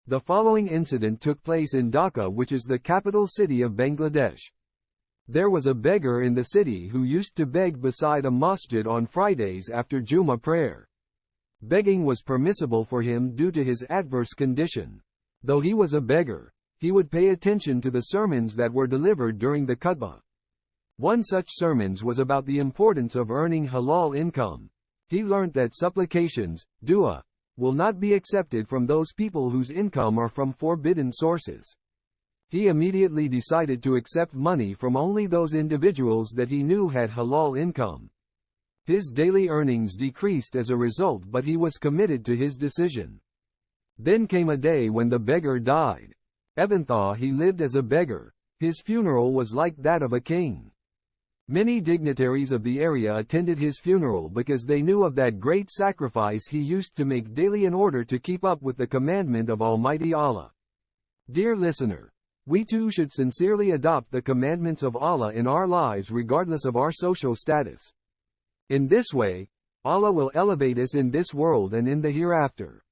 The following incident took place in Dhaka, which is the capital city of Bangladesh. There was a beggar in the city who used to beg beside a masjid on Fridays after Jummah prayer. Begging was permissible for him due to his adverse condition. Though he was a beggar, he would pay attention to the sermons that were delivered during the khutbah. One such sermons was about the importance of earning halal income. He learnt that supplications, dua, will not be accepted from those people whose income are from forbidden sources. He immediately decided to accept money from only those individuals that he knew had halal income. His daily earnings decreased as a result, but he was committed to his decision. Then came a day when the beggar died. Even though he lived as a beggar, his funeral was like that of a king. Many dignitaries of the area attended his funeral because they knew of that great sacrifice he used to make daily in order to keep up with the commandment of Almighty Allah. Dear listener, we too should sincerely adopt the commandments of Allah in our lives regardless of our social status. In this way, Allah will elevate us in this world and in the hereafter.